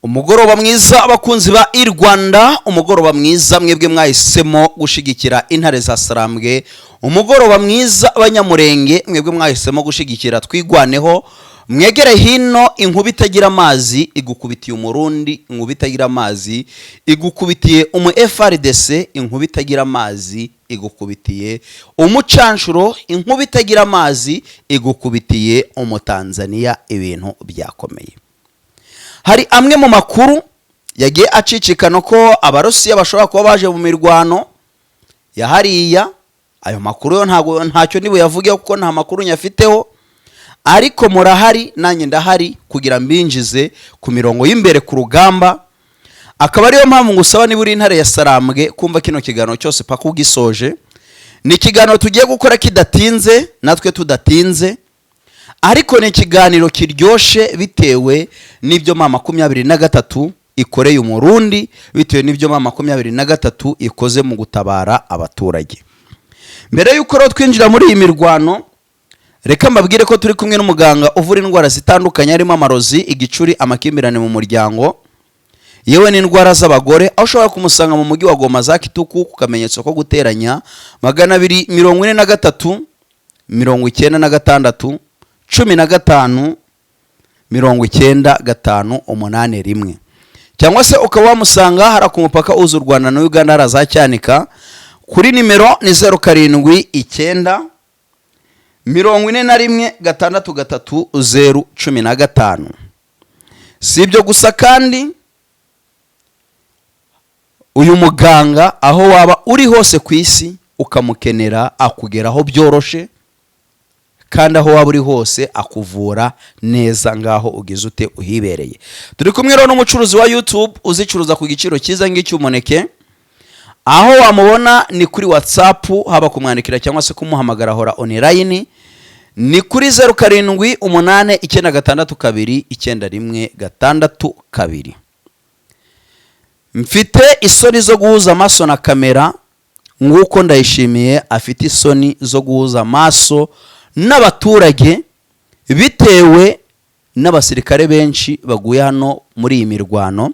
Umugoroba mwiza abakunzi ba Rwanda, umugoroba mwiza mwebwe mwahisemo gushigikira intare za Sarambwe, umugoroba mwiza abanyamurenge mwebwe mwahisemo gushigikira twigwaneho, mwegere hino inkuba itagira amazi igukubitiye umurundi, inkuba itagira amazi igukubitiye umu FRDC, inkuba itagira amazi igukubitiye umucanshuro, inkuba itagira amazi igukubitiye umutanzania. Ibintu byakomeye. Hari amwe mu makuru yagiye acicikana ko abarusiya bashobora kuba baje mu mirwano ya hariya. Ayo makuru yo ntacyo nibo yavuge kuko nta makuru nyafiteho, ariko murahari nanjye ndahari kugira mbinjize ku mirongo y'imbere ku rugamba. Akaba ariyo mpamvu ngusaba niba uri intare ya Sarambwe kumva kino kiganiro cyose paka ugisoje. Ni ikiganiro tugiye gukora kidatinze, natwe tudatinze, ariko ni ikiganiro kiryoshe bitewe n'ibyo mama 23 ikoreye umurundi, bitewe n'ibyo mama 23 ikoze mu gutabara abaturage. Mbere yuko ro twinjira muri iyi mirwano, reka mbabwire ko turi kumwe n'umuganga uvura indwara zitandukanye harimo amarozi, igicuri, amakimbirane mu muryango, yewe n'indwara z'abagore, aho ushobora kumusanga mu mujyi wa Goma za Kituku ku kamenyetso ko guteranya 243 96 15 cyangwa se ukaba wamusanga hara ku mupaka uza u Rwanda na Uganda harazacyanika kuri nimero ni 07 9 41 63015. Si ibyo gusa kandi uyu muganga aho waba uri hose ku isi ukamukenera akugeraho byoroshe, kandi aho waba uri hose akuvura neza ngaho ugize ute uhibereye. Turi kumwe rero n'umucuruzi wa YouTube uzicuruza ku giciro cyiza ng'icyumuneke, aho wamubona ni kuri WhatsApp, haba kumwandikira cyangwa se kumuhamagara hora online, ni kuri 0789629162. Mfite isoni zo guhuza amaso na kamera, nguko Ndayishimiye afite isoni zo guhuza amaso n'abaturage bitewe n'abasirikare benshi baguye hano muri iyi mirwano,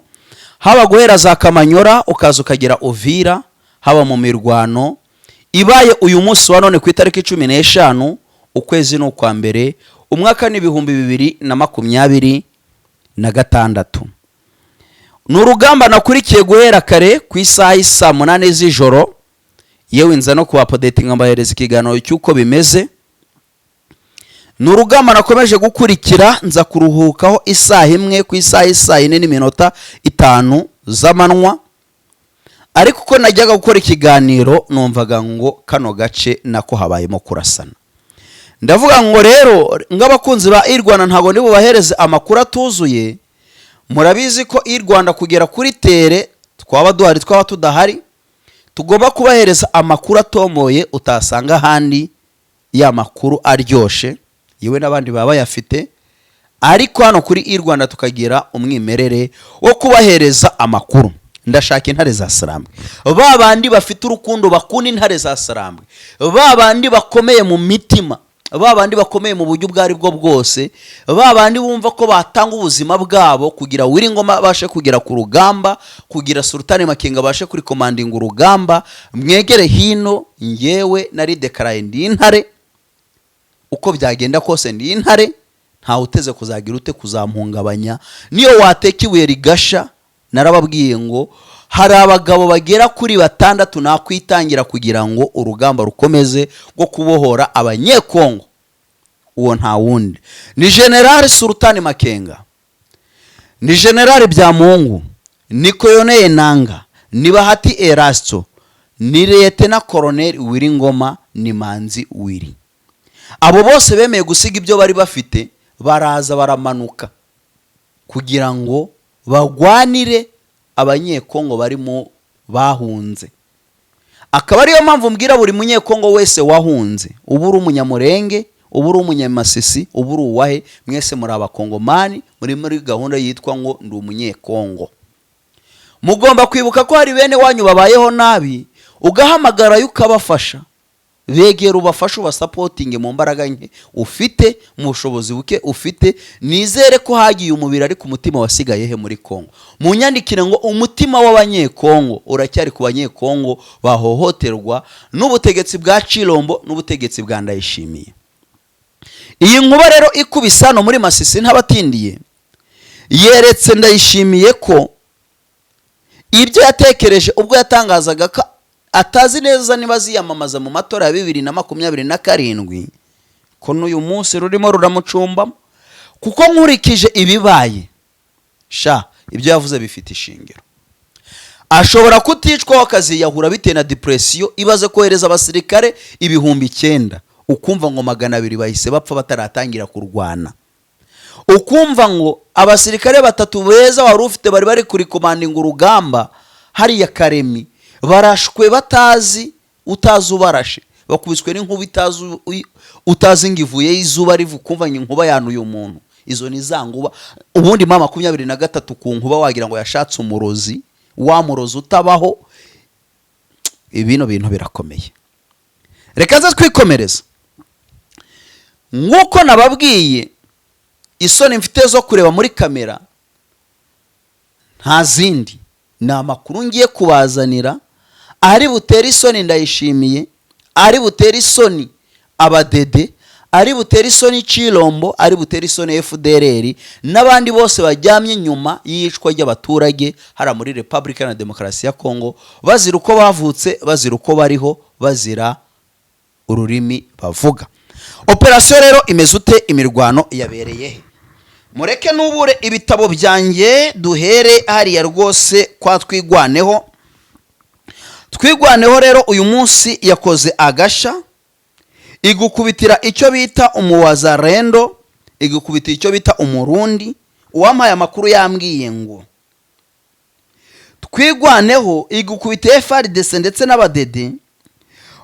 haba guhera za Kamanyora ukaza ukagera Uvira, haba mu mirwano ibaye uyu munsi wa none ku itariki 15 ukwezi n'ukwa mbere umwaka ni 2026. N'urugamba nakurikiye guhera kare ku isaha isa 8 z'ijoro, yewe nza no kubapodatinga mbahereza ikiganiro cy'uko bimeze. N'urugamba nakomeje gukurikira nza kuruhukaho isaha imwe ku isaha isa 4:05 z'amanywa, ariko uko najyaga gukora ikiganiro numvaga ngo kano gace nako habayemo kurasana. Ndavuga ngo rero ng'abakunzi ba Rwanda ntago nibo bahereze amakuru atuzuye. Murabizi ko Rwanda kugera kuri tere twaba duhari twaba tudahari, tugomba kubahereza amakuru atomoye utasanga handi, ya makuru aryoshe yewe n'abandi baba yafite, ariko hano kuri Rwanda tukagira umwimerere wo kubahereza amakuru. Ndashaka intare za Sarambwe, babandi bafite urukundo bakunda intare za Sarambwe, babandi bakomeye mu mitima, babandi bakomeye mu buryo bwari bwo bwose, babandi bumva ko batanga ubuzima bwabo kugira Wiringoma bashe kugera ku rugamba, kugira Sultan Makenga bashe kuri commanding urugamba. Mwegere hino, ngewe nari dekaraye ndi intare, uko byagenda kose ndi intare, nta uteze kuzagira ute kuzamuhungabanya. Niyo wateka ibuye rigasha, narababwiye ngo hari abagabo bagera kuri 6 nakwitangira kugira ngo urugamba rukomeze rwo kubohora abanyekongo. Uwo nta wundi ni General Sultan Makenga, ni General Byamungu, ni Colonel Nanga, ni Bahati Erasto, ni Lieutenant Colonel Wiringoma, ni Manzi Wiri. Abo bose bemeye gusiga ibyo bari bafite, baraza baramanuka kugira ngo bagwanire abanyekongo barimo bahunze. Akaba ariyo mpamvu mbwira buri munyekongo wese wahunze, uburi umunyamurenge, uburi umunyamasisi, uburi uwahe, mwese muri abakongomani, muri gahunda yitwa ngo ndi umunyekongo. Mugomba kwibuka ko hari bene wanyu babayeho nabi, ugahamagara yukabafasha. begera ubafasha ubasapotinge mu mbaraga nke ufite, mu bushobozi buke ufite. Nizere ko hagiye umubiri ariko umutima wasigaye he muri Kongo. Munyandikire ngo umutima w'abanyekongo uracyari ku banyekongo bahohoterwa n'ubutegetsi bwa Chilombo n'ubutegetsi bwa Ndayishimiye. Iyi nkuba rero ikubisa no muri Masisi ntabatindiye, yeretse Ndayishimiye ko ibyo yatekereje ubwo yatangazaga ko atazi neza niba ziyamamaza mu matora ya 2027 ko n'uyu munsi rurimo ruramucumbamo. Kuko nkurikije ibibaye ibyo yavuze bifite ishingiro. Ashobora kuticwa akaziyahura bitewe na depression, ibaze kohereza abasirikare 9,000 ukumva ngo 200 bahise bapfa bataratangira kurwana. Ukumva ngo abasirikare 3 beza wari ufite bari kuri commanding urugamba hariya Karemi barashwe batazi, utazi ubarashe, bakubiswe n'inkuba utazi ngivuye izuba rivu, kumva inkuba yanuye umuntu. Izo ni zanguba. Ubundi mama 23 ku nkuba wagira ngo yashatse umurozi, wa murozi utabaho. Ibino bintu birakomeye. Reka nza twikomereza. Nkuko nababwiye, isoni mfite zo kureba muri kamera nta zindi, ni amakuru ngiye kubazanira ari butera isoni Ndayishimiye, ari butera isoni abadede, ari butera isoni Chilombo, ari butera isoni FDLR n'abandi bose bajyamye nyuma y'icwa ry'abaturage hara muri Republika na Demokarasi ya Kongo, bazira uko bavutse, bazira uko bariho, bazira ururimi bavuga. Operation rero imeze ute? Imirwano yabereye he? Mureke nubure ibitabo byanjye duhere hariya rwose kwa Twigwaneho. Twigwaneho rero uyu munsi yakoze agasha, igukubitira icyo bita umuwazarendo, igukubitira icyo bita umurundi. Uwampaye amakuru yambwiye ngo Twigwaneho igukubita FARDC ndetse n'abadede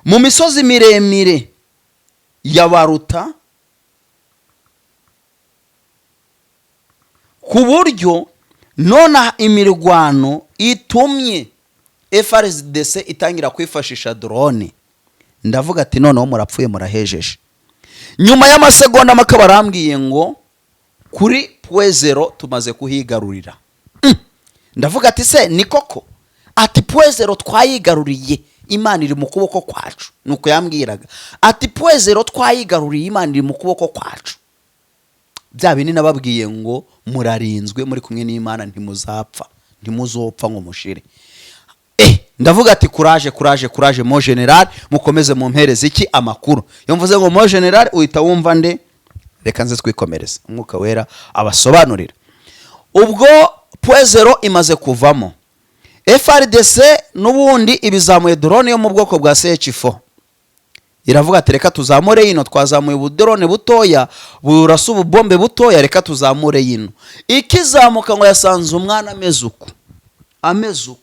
mu misozi miremire ya Baruta, ku buryo nona imirwano itumye FARDC itangira kwifashisha drone. Ndavuga ati noneho murapfuye murahejeje. Nyuma y'amasegonda makabarambwiye ngo kuri .0 tumaze kuhigarurira. Ndavuga ati se ni koko? Ati .0 twayigaruriye, Imana iri mu kuboko kwacu. Nuko yambwiraga ati .0 twayigaruriye, Imana iri mu kuboko kwacu. Bya binini nababwiye ngo murarinzwe muri kumwe n'Imana, ntimuzapfa, ntimuzopfa ngo mushire. Ndavuga ati courage mo general, mukomeze mu mpereze iki amakuru. Yo mvuze ngo mo general uhita wumva nde? Reka nze twikomereza, umwuka wera abasobanurira. Ubwo .0 imaze kuvamo, FARDC n'ubundi ibizamuye drone yo mu bwoko bwa CH4. Iravuga ati reka tuzamure yino, twazamuye ubudrone butoya burasa ubombe butoya, reka tuzamure yino. Ikizamuka ngo yasanze umwana amezuku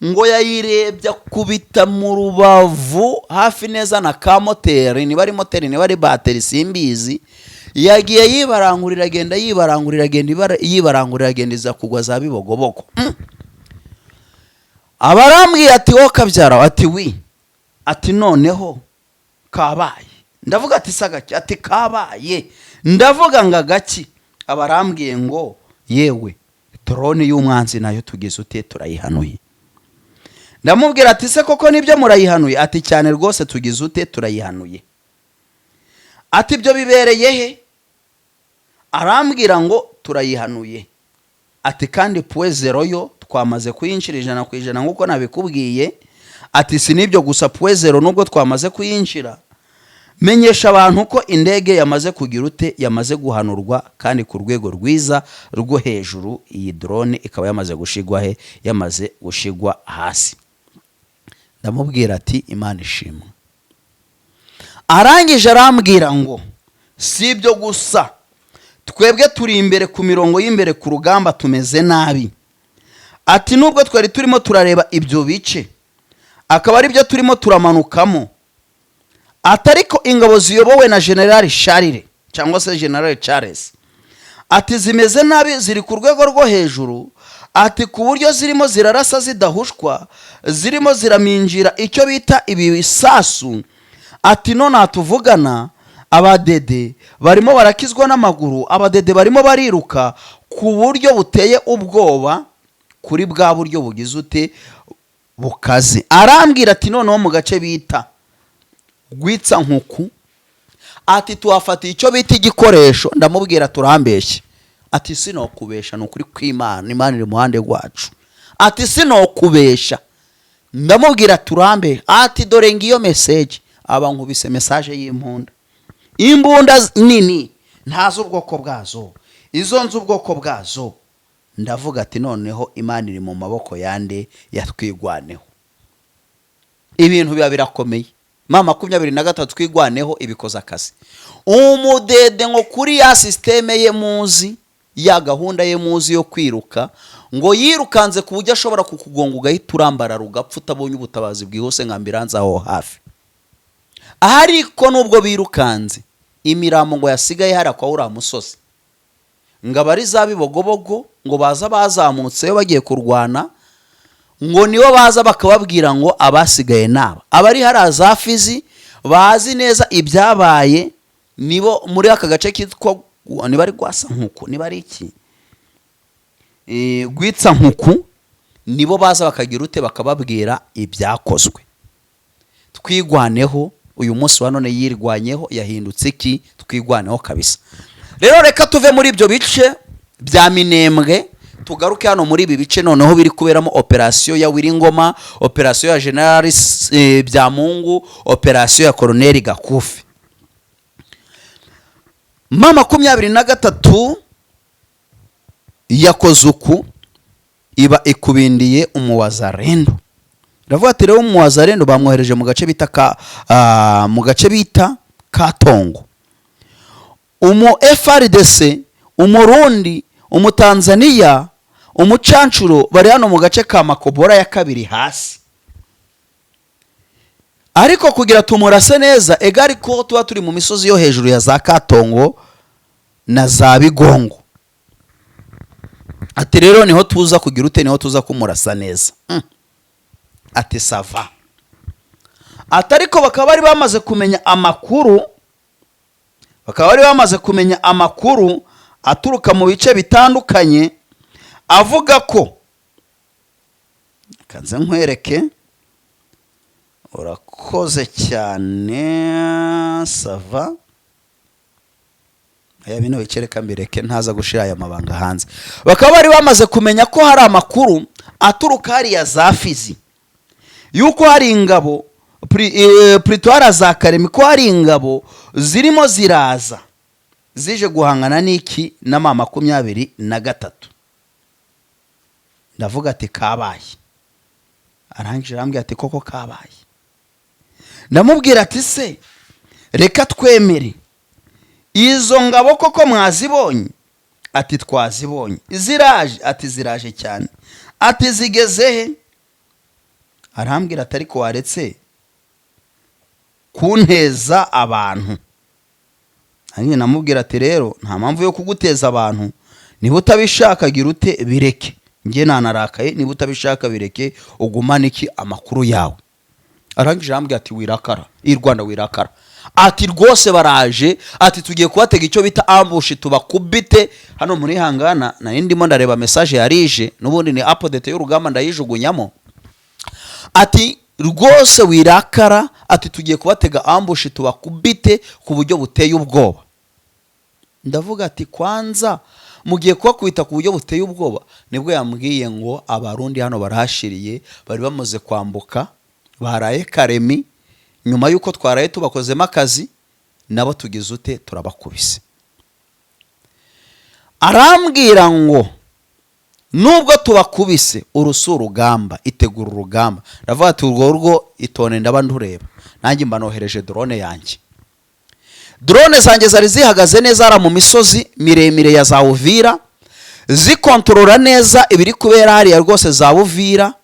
ngo yayirebye kubita mu rubavu hafi neza na ka moteri, niba ari moteri niba ari bateri simbizi. Yagiye yibarangurira agenda iza kugwa za Bibogobogo. Abarambwiye ati wo kabyara, ati wi, ati noneho kabaye. Ndavuga ati sagaki, ati kabaye. Ndavuga nga gaki. Abarambwiye ngo yewe drone y'umwanzi nayo tugeze ute turayihanuye. Ndamubwira ati se koko nibyo murayihanuye? Ati cyane rwose tugize ute turayihanuye. Ati byo bibereye he? Arambwira ngo turayihanuye. Ati kandi .0 yo twamaze kuyinshira 100% nguko nabikubwiye. Ati sinibyo gusa .0 nubwo twamaze kuyinshira, menyesha abantu ko indege yamaze kugira ute, yamaze guhanurwa kandi ku rwego rwiza rwo hejuru. Iyi drone ikaba yamaze gushigwa he? Yamaze gushigwa hasi. Ndamubwira ati Imana ishimwe. Arangije arambwira ngo sibyo gusa, twebwe turi imbere ku mirongo y'imbere ku rugamba tumeze nabi. Ati nubwo twari turimo turareba ibyo bice, akaba ari byo turimo turamanukamo, atariko ingabo ziyobowe na General Charles cyangwa se General Charles, ati zimeze nabi, ziri ku rwego rwo hejuru. Ati ku buryo zirimo zirarasa zidahushwa, zirimo ziraminjira icyo bita ibi bisasu. ati none tuvugana abadede barimo barakizwa n'amaguru, abadede barimo bariruka ku buryo buteye ubwoba, kuri bwa buryo bugize ute bukaze. Arambwira ati noneho mu gace bita Rwitsankuku, ati tuhafatiye icyo bita igikoresho. Ndamubwira turambeshye, ati sinokubesha n'ukuri kw'Imana, Imana iri muhande rwacu, ati sinokubesha. Ndamubwira turambe, ati dore ngiyo message. Aba nkubise message y'imbunda, imbunda nini ntazo ubwoko bwazo, izo nzu ubwoko bwazo. Ndavuga ati noneho Imana iri mu maboko yande yatwigwaneho. Ibintu biba birakomeye. Mama 23 twigwaneho ibikoza akazi. Umudede ngo kuri ya systeme ye muzi, ya gahunda ye muzi yo kwiruka, ngo yirukanze ku buryo ashobora kukugonga ugahita urambara rugapfa utabonye ubutabazi bwihuse nka ambulance aho hafi. Ariko nubwo birukanze, imirambo ngo yasigaye hari kwa uriya musozi, ngo abari zabibogobogo ngo baza bazamutseyo bagiye kurwana, ngo nibo baza bakababwira ngo abasigaye naba abari hari za Fizi bazi neza ibyabaye, nibo muri aka gace kitwa niba ari Rwitsankuku, niba ari iki Rwitsankuku, nibo baza bakagira ute bakababwira ibyakozwe. Twigwaneho uyu munsi wa none yirwanyeho yahindutse iki, twigwaneho kabisa. Rero reka tuve muri ibyo bice bya Minembwe tugaruke hano muri ibi bice noneho biri kuberamo operation ya Wiringoma, operation ya General Byamungu, operation ya Colonel Gakufi. Mama 23 yakoze uku, iba ikubindiye umuwazarendo. Ndavuga ati rero umuwazarendo bamwohereje mu gace bita Katongo. Umu FRDC, umurundi, umutanzania, umucancuro bari hano mu gace ka Makobora ya kabiri hasi. Ariko kugira tumurase neza, egari ko tuba turi mu misozi yo hejuru ya za Katongo na za Bigongo. Ati rero niho tuza kugira ute, niho tuza kumurasa neza. Ati sava. Atariko bakaba bari bamaze kumenya amakuru, aturuka mu bice bitandukanye, avuga ko kanze nkwereke, urakoze cyane sava. Aya bino bicereka mbireke ntaza gushira aya mabanga hanze. Bakaba bari bamaze kumenya ko hari amakuru aturuka hari ya za Fizi, yuko hari ingabo Pretoria za Karemi, ko hari ingabo zirimo ziraza zije guhangana n'iki na Mama 23. Ndavuga ati kabaye. Arangije arambwira ati koko kabaye. Ndamubwira ati se reka twemere izo ngabo koko mwazibonye? Ati twazibonye. Ziraje? Ati ziraje cyane. Ati zigeze he? Arambwira ati ariko waretse kunteza abantu. Hanyuma namubwira ati rero nta mpamvu yo kuguteza abantu, niba utabishaka gira ute bireke, nge nanarakaye, niba utabishaka bireke ugumane iki amakuru yawe. Arangije arambwira ati wirakara, i Rwanda wirakara. Ati rwose baraje, ati tugiye kubatega icyo bita ambush tubakubite hano muri hangana. Na ndimo ndareba message yarije, nubundi ni update y'urugamba ndayijugunyamo. Ati rwose wirakara, ati tugiye kubatega ambush tubakubite ku buryo buteye ubwoba. Ndavuga ati kwanza mugiye kubakubita ku buryo buteye ubwoba? Nibwo yambwiye ngo abarundi hano barahashiriye, bari bamaze kwambuka, baraye Karemi, nyuma yuko twaraye tubakozemo akazi, nabo tugize ute turabakubise. Arambwira ngo nubwo tubakubise urusura urugamba, itegura urugamba. Ndavuga ati urwo itone ndaba ndureba, nanjye mbanohereje drone yanjye. Drone zanjye zari zihagaze neza ara mu misozi miremire ya za Uvira, zikontorora neza ibiri kubera hari ya rwose za Uvira.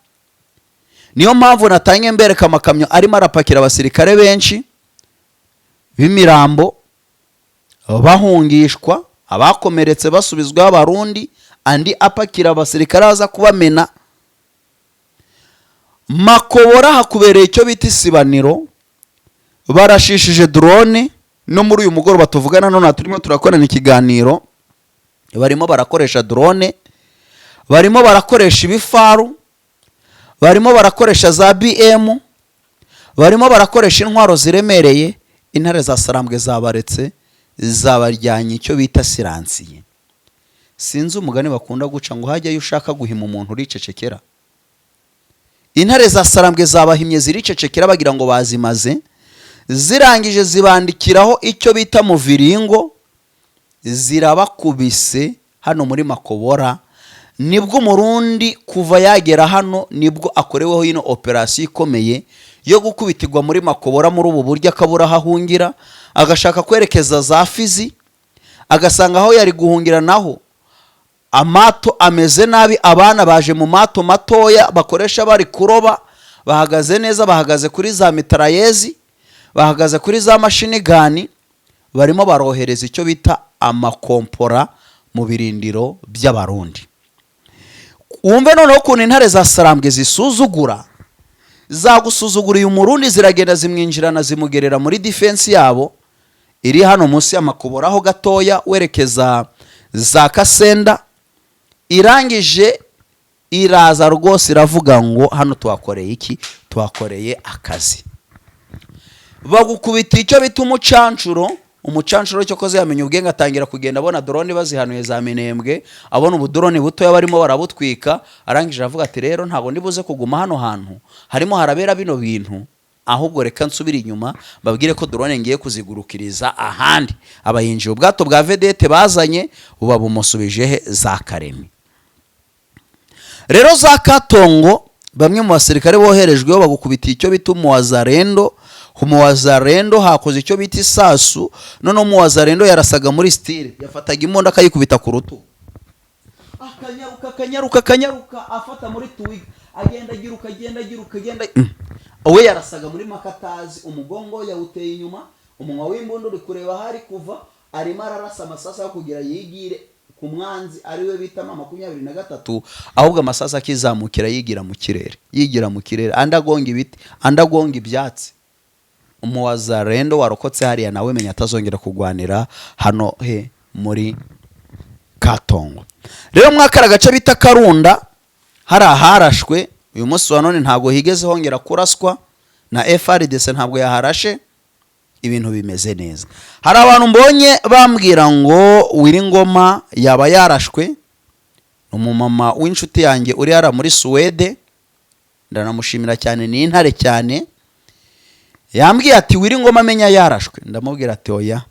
Niyo mpamvu natanye mbereka amakamyo arimo arapakira abasirikare benshi b'imirambo bahungishwa, abakomeretse basubizwa abarundi, andi apakira abasirikare aza kubamena. Makobora hakubereye icyo bita isibaniro, barashishije drone. No muri uyu mugoroba tuvugana none turimo turakorana ikiganiro, barimo barakoresha drone, barimo barakoresha ibifaru, barimo barakoresha za BM, barimo barakoresha intwaro ziremereye. Intare za Sarambwe zabaretse, zabaryanye icyo bita siransiye. Sinzi umugani bakunda guca ngo hajya ushaka guhima umuntu uricecekera. Intare za Sarambwe zabahimye ziricecekera bagira ngo bazimaze, zirangije zibandikiraho icyo bita muviringo, zirabakubise hano muri Makobora. Nibwo Murundi kuva yagera hano nibwo akoreweho ino operasiyo ikomeye yo gukubitirwa muri Makobora muri ubu buryo, akabura hahungira, agashaka kwerekeza za Fizi, agasanga aho yari guhungira naho amato ameze nabi, abana baje mu mato matoya bakoresha bari kuroba, bahagaze neza, bahagaze kuri za mitrayezi, bahagaze kuri za mashini gani, barimo barohereza icyo bita amakompora mu birindiro by'Abarundi. Wumve noneho ukuntu intare za Sarambwe zisuzugura, zagusuzuguriye Umurundi, ziragenda zimwinjirana zimugerera muri defense yabo iri hano munsi y'Amakobora aho gatoya werekeza za Kasenda. Irangije iraza rwose iravuga ngo hano twakoreye iki? Twakoreye akazi. Bagukubita icyo bita umucancuro. Umucancuro cyo koze yamenye ubwenge, atangira kugenda abona drone bazihanuye za Minembwe, abona ubu drone butoya barimo barabutwika. Arangije avuga ati rero ntabwo ndibuze kuguma hano hantu harimo harabera bino bintu, ahubwo reka nsubira inyuma babwire ko drone ngiye kuzigurukiriza ahandi. Abayinjiye ubwato bwa vedete bazanye uba bumusubije he? Za Karemi. Rero za Katongo bamwe mu basirikare boherejweho bagukubita icyo bita umuwazarendo. Umuwazarendo hakoze icyo bita isasu. None umuwazarendo yarasaga muri style, yafataga imbunda akayikubita ku rutugu, akanyaruka afata muri twiga, agenda agiruka. We yarasaga muri makatazi, umugongo yawuteye inyuma, umunwa w'imbunda uri kureba hari kuva, arimo ararasa amasasa yo kugira yigire ku mwanzi ariwe bita 23, ahubwo amasasa akizamukira yigira mu kirere, andagonga ibiti, andagonga ibyatsi. Umuwazarendo warokotse hariya nawe menya atazongera kugwanira hano he muri Katongo. Rero mwakara gace bita Karunda hari aharashwe. Uyu munsi wa none ntago higeze hongera kuraswa na FRDC, ntabwo yaharashe, ibintu bimeze neza. Hari abantu mbonye bambwira ngo Wiringoma yaba yarashwe. Umumama w'inshuti yanjye uri hara muri Suwede, ndanamushimira cyane, ni intare cyane. Yambwiye ati Wiringoma amenya yarashwe. Ndamubwira ati oya.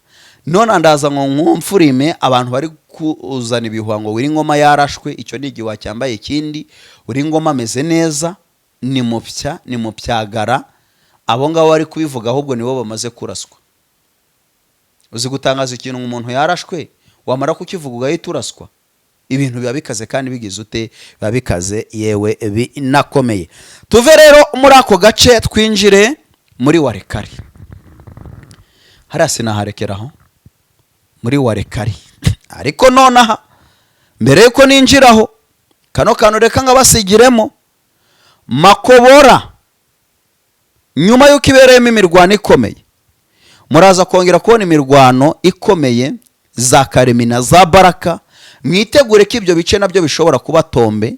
None ndaza ngo nkumfurime abantu bari kuzana ibihuha ngo Wiringoma yarashwe. Icyo ni igihuha cyambaye ikindi. Wiringoma ameze neza, ni mupyagara. Abo ngabo bari kubivuga ahubwo nibo bamaze kuraswa. Uzi gutangaza ikintu umuntu yarashwe wamara kukivuga ugahita uraswa. Ibintu biba bikaze kandi bigize ute? Biba bikaze yewe binakomeye. Tuve rero muri ako gace twinjire muri Warekari. Hariya sinaharekeraho muri Warekari. Ariko nonaha mbere yuko ninjiraho kano kantu reka ngabasigiremo. Makobora nyuma yuko ibereyemo imirwano ikomeye, muraza kongera kubona imirwano ikomeye za Karemi na za Baraka. Mwitegure ko ibyo bice nabyo bishobora kuba tombe.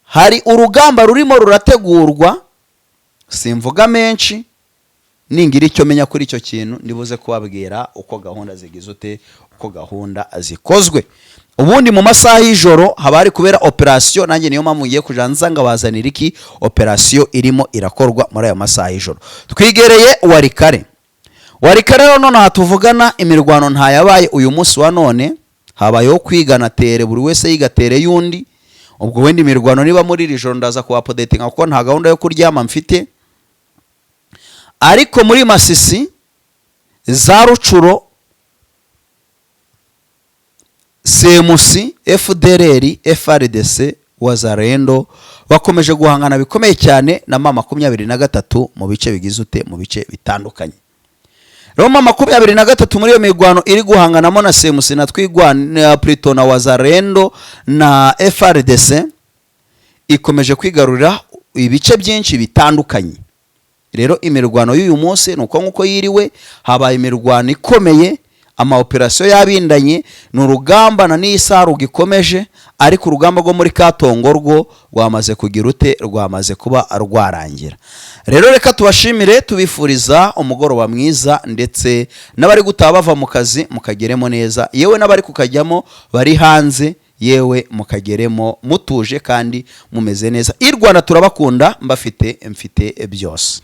Hari urugamba rurimo rurategurwa, simvuga menshi, ningira icyo menya kuri icyo kintu ndibuze kubabwira uko gahunda zigize ute, uko gahunda zikozwe. Ubundi mu masaha y'ijoro haba hari kubera operasiyo, nanjye niyo mpamvu ngiye kujanza ngabazanira iki operasiyo irimo irakorwa muri ayo masaha y'ijoro. Twigereye Warikare. Warikare rero none hatuvugana imirwano ntayabaye uyu munsi wa none, habayeho kwigana tere, buri wese yigatere yundi. Ubwo wenda imirwano niba muri iri joro ndaza ku updating kuko nta gahunda yo kuryama mfite. Ariko muri Masisi, za Rucuro, CMC, FDLR, FRDC, Wazarendo bakomeje guhangana bikomeye cyane na M23 mu bice bigize ute, mu bice bitandukanye. Rero M23 muri iyo mirwano iri guhanganamo na CMC na twigwana Pluto na Wazarendo na FRDC ikomeje kwigarurira ibice byinshi bitandukanye. rero imirwano y'uyu munsi nuko nkuko yiriwe habaye imirwano ikomeye, ama operasiyo yabindanye, ni urugamba na n'isaha rugikomeje, ariko urugamba rwo muri Katongo rwo rwamaze kugira ute, rwamaze kuba rwarangira. Rero reka tubashimire, tubifuriza umugoroba mwiza, ndetse n'abari gutaha bava mu kazi mukageremo neza, yewe n'abari kukajyamo bari hanze yewe mukageremo mutuje kandi mumeze neza. I Rwanda turabakunda, mfite byose.